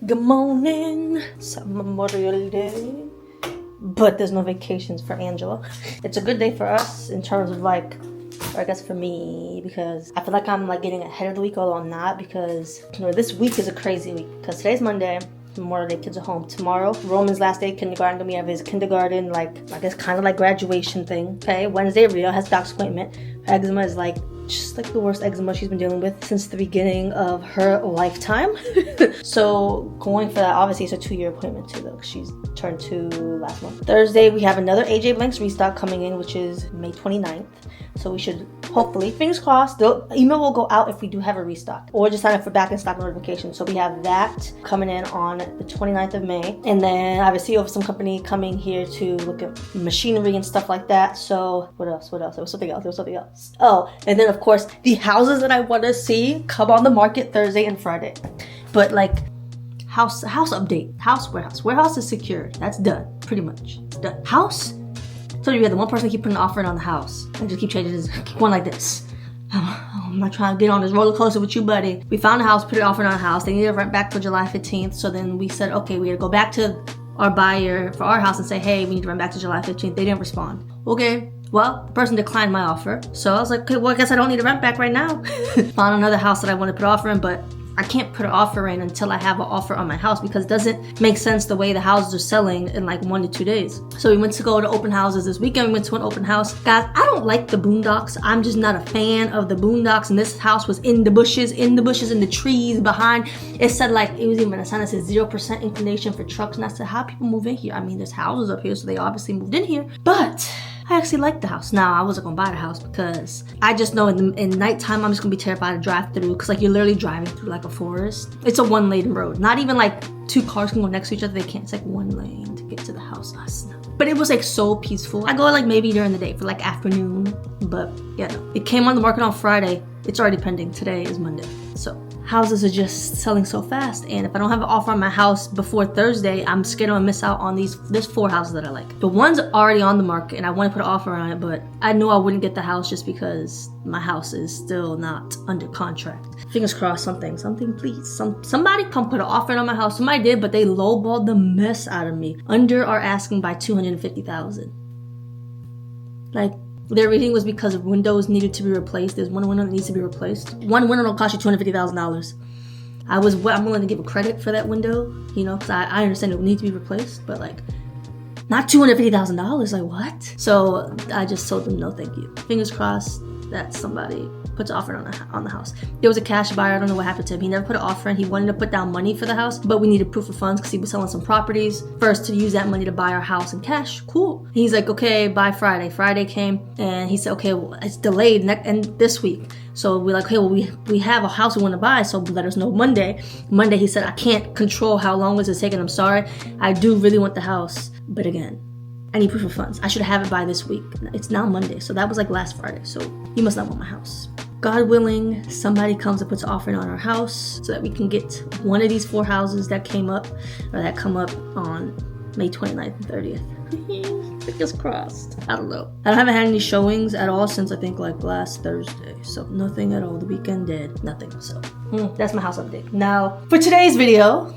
Good morning. It's Memorial Day, but there's no vacations for Angela. It's a good day for us in terms of like, or I guess for me, because I feel like I'm like getting ahead of the week, although I'm not, because this week is a crazy week. Because today's Monday, Memorial Day, kids are home. Tomorrow, Roman's last day of kindergarten. We have his kindergarten, like I guess kind of like graduation thing. Okay, Wednesday, Rio has doc's appointment. Her eczema is like just like the worst eczema she's been dealing with since the beginning of her lifetime. So going for that, obviously it's a 2-year appointment too though. She's turned 2 last month. Thursday we have another AJ Blanks restock coming in, which is May 29th. So we should hopefully, fingers crossed, the email will go out if we do have a restock, or just sign up for back in stock notification. So we have that coming in on the 29th of May. And then I have a CEO of some company coming here to look at machinery and stuff like that. So what else? There was something else. Oh, and then of course the houses that I want to see come on the market Thursday and Friday. But like house update, warehouse is secured. That's done, pretty much. It's done. House. So you had the one person keep putting an offer in on the house. I just keep changing this, keep going like this. I'm not trying to get on this roller coaster with you, buddy. We found a house, put an offer on a house. They needed to rent back till July 15th. So then we said, okay, we had to go back to our buyer for our house and say, hey, we need to rent back to July 15th. They didn't respond. Okay, well, the person declined my offer. So I was like, okay, well, I guess I don't need to rent back right now. Found another house that I want to put an offer in, but I can't put an offer in until I have an offer on my house, because it doesn't make sense the way the houses are selling in like 1 to 2 days. So we went to go to open houses this weekend. We went to an open house. Guys, I don't like the boondocks. I'm just not a fan of the boondocks. And this house was in the bushes, in the trees behind. It said like, it was even a sign that said 0% inclination for trucks. And I said, how people move in here? I mean, there's houses up here, so they obviously moved in here. But I actually like the house. Now, I wasn't gonna buy the house because I just know in nighttime, I'm just gonna be terrified to drive through, because like you're literally driving through like a forest. It's a 1-lane road. Not even like 2 cars can go next to each other. They can't. It's like 1 lane to get to the house. But it was like so peaceful. I go like maybe during the day for like afternoon, but yeah, no. It came on the market on Friday. It's already pending. Today is Monday. So houses are just selling so fast, and if I don't have an offer on my house before Thursday, I'm scared I'm gonna miss out on there's 4 houses that I like. The one's already on the market and I want to put an offer on it, but I knew I wouldn't get the house just because my house is still not under contract. Fingers crossed, something please. Somebody come put an offer on my house. Somebody did, but they lowballed the mess out of me. Under our asking by $250,000. Like, their reasoning was because windows needed to be replaced. There's one window that needs to be replaced. One window will cost you $250,000. I'm willing to give a credit for that window, because I understand it will need to be replaced, but like, not $250,000. Like, what? So I just told them no, thank you. Fingers crossed that somebody puts an offer on the house. There was a cash buyer. I don't know what happened to him. He never put an offer in. He wanted to put down money for the house, but we needed proof of funds because he was selling some properties first to use that money to buy our house in cash. Cool. He's like, okay, by Friday. Friday came and he said, okay, well, it's delayed and this week. So we're like, okay, well, we have a house we want to buy, so let us know Monday. Monday, he said, I can't control how long this is taking. I'm sorry. I do really want the house, but again, I need proof of funds. I should have it by this week. It's now Monday, so that was like last Friday. So he must not want my house. God willing, somebody comes and puts an offer on our house so that we can get one of these 4 houses that come up on May 29th and 30th. Fingers crossed. I don't know. I haven't had any showings at all since I think like last Thursday. So nothing at all. The weekend did nothing. So that's my house update. Now for today's video,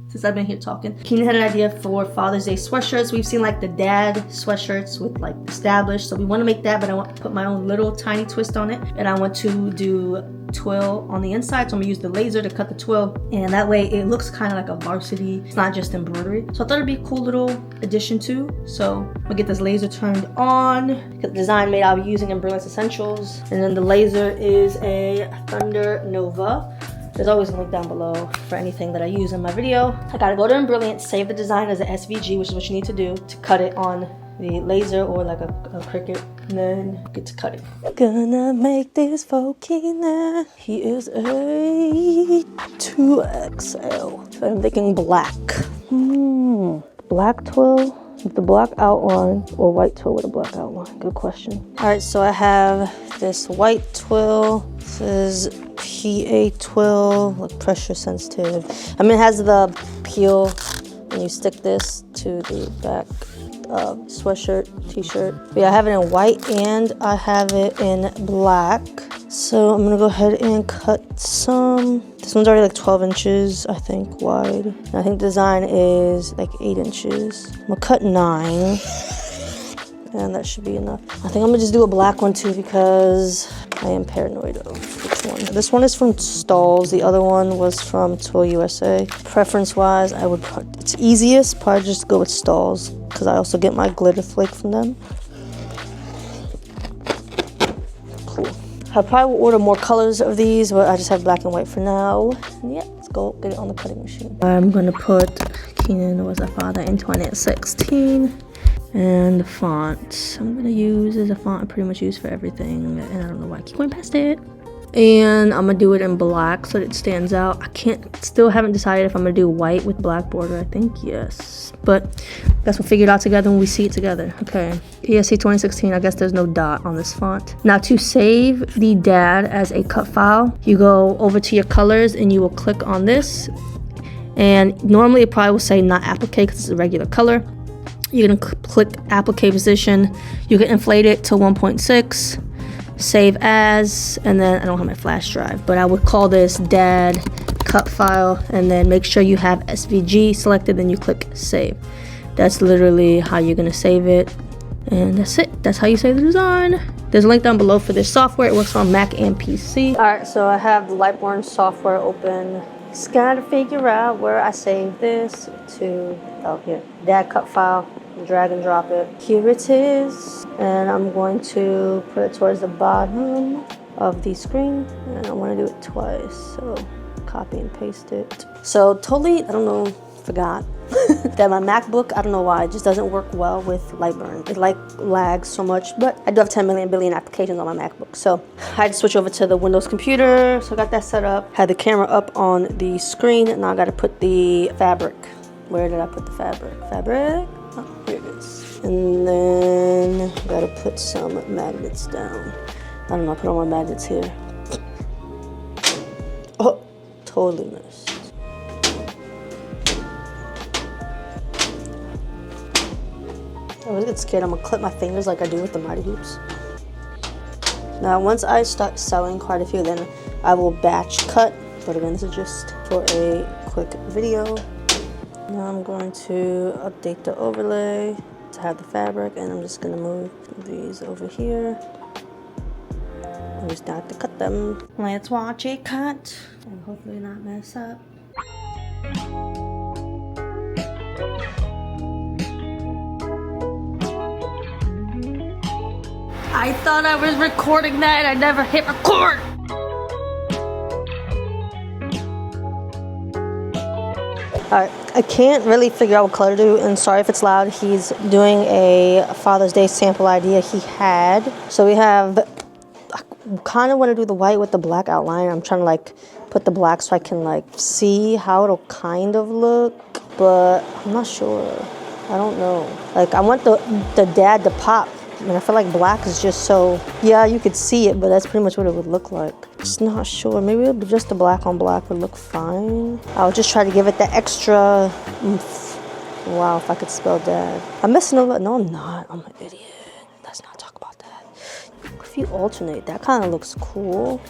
since I've been here talking, Keenan had an idea for Father's Day sweatshirts. We've seen like the dad sweatshirts with like established. So we want to make that, but I want to put my own little tiny twist on it. And I want to do twill on the inside. So I'm gonna use the laser to cut the twill. And that way it looks kind of like a varsity. It's not just embroidery. So I thought it'd be a cool little addition too. So I'm gonna get this laser turned on. Get the design made. I'll be using Embroidered Essentials. And then the laser is a Thunder Nova. There's always a link down below for anything that I use in my video. I gotta go to Embroidered, save the design as a SVG, which is what you need to do to cut it on the laser or like a Cricut, and then get to cut it. Gonna make this for Keenan. He is a 2XL. So I'm thinking black. Black twill with the black outline, or white twill with a black outline? Good question. All right, so I have this white twill. This is PA twill, like pressure sensitive. I mean, it has the peel, and you stick this to the back sweatshirt, t-shirt. But yeah, I have it in white and I have it in black. So I'm gonna go ahead and cut some. This one's already like 12 inches, I think, wide. And I think the design is like 8 inches. I'm gonna cut 9. And that should be enough. I think I'm gonna just do a black one too because I am paranoid of which one. This one is from Stalls. The other one was from Twill USA. Preference wise, I would, it's easiest, probably just go with Stalls because I also get my glitter flake from them. Cool. I probably will order more colors of these, but I just have black and white for now. And yeah, let's go get it on the cutting machine. I'm gonna put Keenan was our father in 2016. And the font I'm gonna use is a font I pretty much use for everything, and I don't know why I keep going past it. And I'm gonna do it in black so that it stands out. Still haven't decided if I'm gonna do white with black border. I think yes, but I guess we'll figure it out together when we see it together. Okay, PSC 2016. I guess there's no dot on this font. Now to save the dad as a cut file, you go over to your colors and you will click on this. And normally it probably will say not applique because it's a regular color. You're gonna click applique position. You can inflate it to 1.6, save as, and then I don't have my flash drive, but I would call this dad cut file, and then make sure you have SVG selected, then you click save. That's literally how you're gonna save it, and that's it. That's how you save the design. There's a link down below for this software. It works on Mac and PC. All right, so I have the Lightborn software open. Just gotta figure out where I save this to. Oh, here, dad cut file. Drag and drop it. Here it is, and I'm going to put it towards the bottom of the screen, and I want to do it twice, so copy and paste it. So totally, I don't know, forgot that my MacBook, I don't know why, it just doesn't work well with Lightburn. It like lags so much, but I do have 10 million billion applications on my MacBook, so I had to switch over to the Windows computer. So I got that set up, had the camera up on the screen, and now I got to put the fabric. Where did I put the fabric? Fabric? Oh, here it is. And then gotta put some magnets down. I don't know, I put all my magnets here. Oh, totally missed. I always get scared I'm gonna clip my fingers like I do with the Mighty Hoops. Now, once I start selling quite a few, then I will batch cut. But again, this is just for a quick video. Now I'm going to update the overlay to have the fabric, and I'm just gonna move these over here. And we start to cut them. Let's watch it cut and hopefully not mess up. I thought I was recording that and I never hit record. Alright, I can't really figure out what color to do, and sorry if it's loud. He's doing a Father's Day sample idea he had. So we have, I kind of want to do the white with the black outline. I'm trying to like put the black so I can like see how it'll kind of look, but I'm not sure. I don't know. Like I want the dad to pop. And I feel like black is just so, yeah, you could see it, but that's pretty much what it would look like. Just not sure. Maybe just the black on black would look fine. I'll just try to give it the extra oomph. Wow, if I could spell dad. I'm messing over. No, I'm not. I'm an idiot. Let's not talk about that. If you alternate, that kind of looks cool.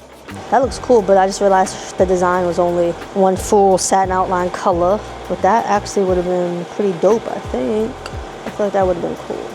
That looks cool, but I just realized the design was only one full satin outline color. But that actually would have been pretty dope, I think. I feel like that would have been cool.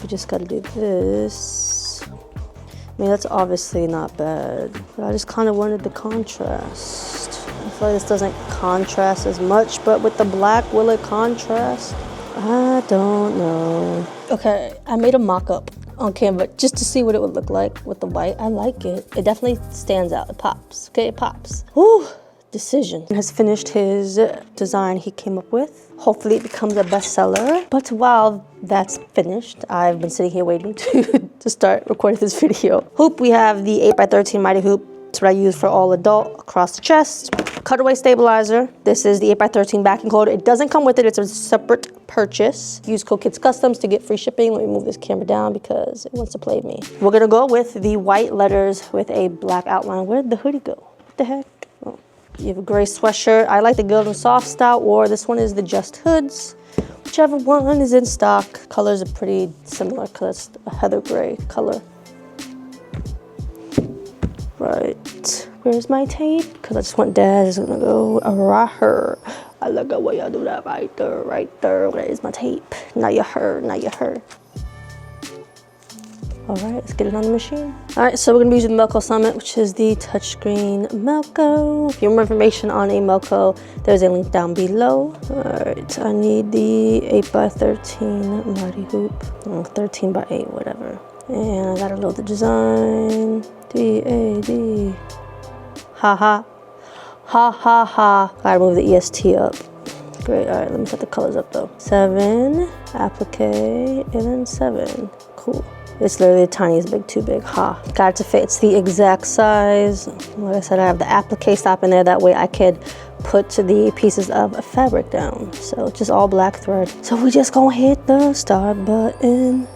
We just gotta do this. I mean, that's obviously not bad, but I just kind of wanted the contrast. I feel like this doesn't contrast as much, but with the black, will it contrast? I don't know. Okay, I made a mock-up on Canva just to see what it would look like with the white. I like it. It definitely stands out. It pops. Okay, it pops. Woo! Decision. He has finished his design he came up with. Hopefully it becomes a bestseller. But while that's finished, I've been sitting here waiting to start recording this video. Hoop, we have the 8x13 Mighty Hoop. It's what I use for all adult across the chest. Cutaway stabilizer. This is the 8x13 backing holder. It doesn't come with it. It's a separate purchase. Use code Kids Customs to get free shipping. Let me move this camera down because it wants to play me. We're gonna go with the white letters with a black outline. Where did the hoodie go? What the heck? Oh. You have a gray sweatshirt. I like the Gilded Soft style, or this one is the Just Hoods. Whichever one is in stock. Colors are pretty similar because it's a heather gray color. right. Where's my tape? Because I just want Dad is gonna go right here. I like the way I do that right there, right there. Where is my tape? Now you heard, now you heard. All right, let's get it on the machine. All right, so we're gonna be using the Melco Summit, which is the touchscreen Melco. If you want more information on a Melco, there's a link down below. All right, I need the 8x13 mighty hoop, 13x8, whatever. And I gotta load the design. D-A-D. Ha ha. Ha ha ha. Gotta move the EST up. Great, all right, let me set the colors up though. 7, applique, and then 7. Cool. It's literally the tiniest big, too big. Ha. Got it to fit. It's the exact size. Like I said, I have the applique stop in there. That way I could put the pieces of fabric down. So just all black thread. So we just gonna hit the start button.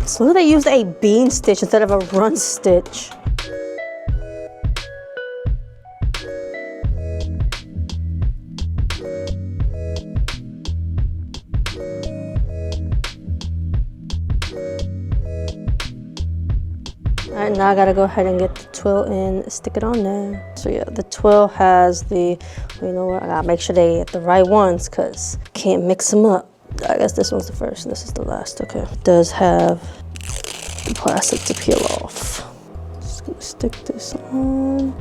So they used a bean stitch instead of a run stitch. All right, now I gotta go ahead and get the twill and stick it on there. So yeah, the twill has the, you know what, I gotta make sure they get the right ones because can't mix them up. I guess this one's the first and this is the last, okay. It does have the plastic to peel off. Just gonna stick this on.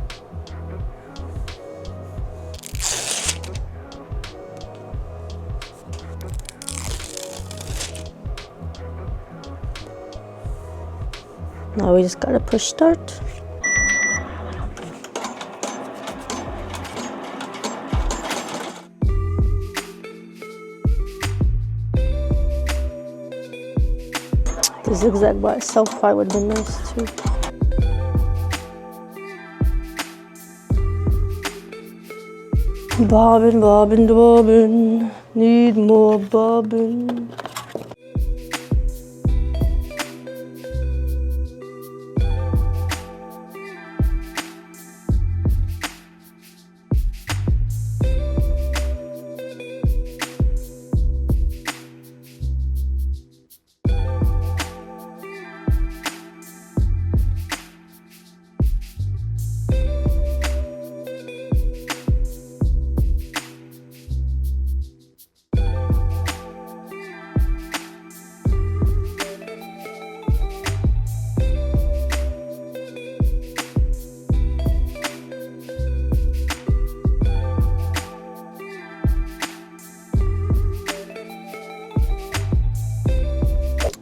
Now we just gotta push start. The zigzag by itself probably would have been nice too. Bobbin, bobbin, bobbin, need more bobbin.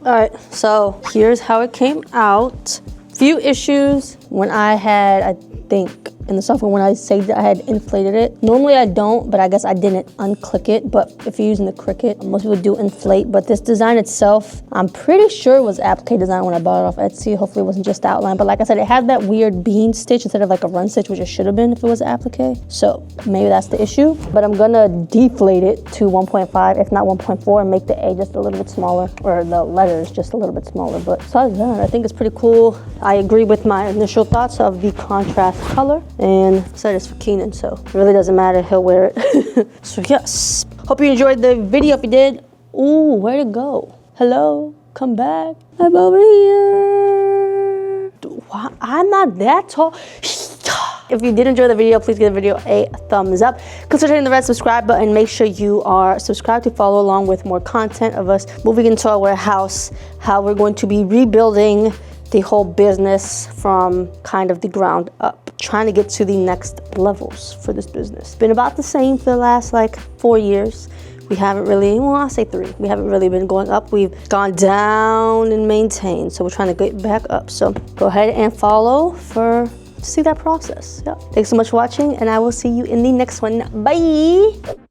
All right, so here's how it came out. Few issues when I had, I think, in the software when I say that I had inflated it. Normally I don't, but I guess I didn't unclick it. But if you're using the Cricut, most people do inflate. But this design itself, I'm pretty sure it was Appliqué design when I bought it off Etsy. Hopefully it wasn't just the outline. But like I said, it had that weird bean stitch instead of like a run stitch, which it should have been if it was Appliqué. So maybe that's the issue. But I'm gonna deflate it to 1.5, if not 1.4, and make the A just a little bit smaller, or the letters just a little bit smaller. But besides that, I think it's pretty cool. I agree with my initial thoughts of the contrast color. And I said it's for Keenan, so it really doesn't matter, he'll wear it. So yes, hope you enjoyed the video. If you did, ooh, where'd it go? Hello, come back. I'm over here. Why? I'm not that tall. If you did enjoy the video, please give the video a thumbs up. Consider hitting the red subscribe button. Make sure you are subscribed to follow along with more content of us moving into our warehouse, how we're going to be rebuilding the whole business from kind of the ground up, trying to get to the next levels for this business. It's been about the same for the last like 4 years. We haven't really, well, I'll say 3. We haven't really been going up. We've gone down and maintained. So we're trying to get back up. So go ahead and follow to see that process. Yeah. Thanks so much for watching, and I will see you in the next one. Bye.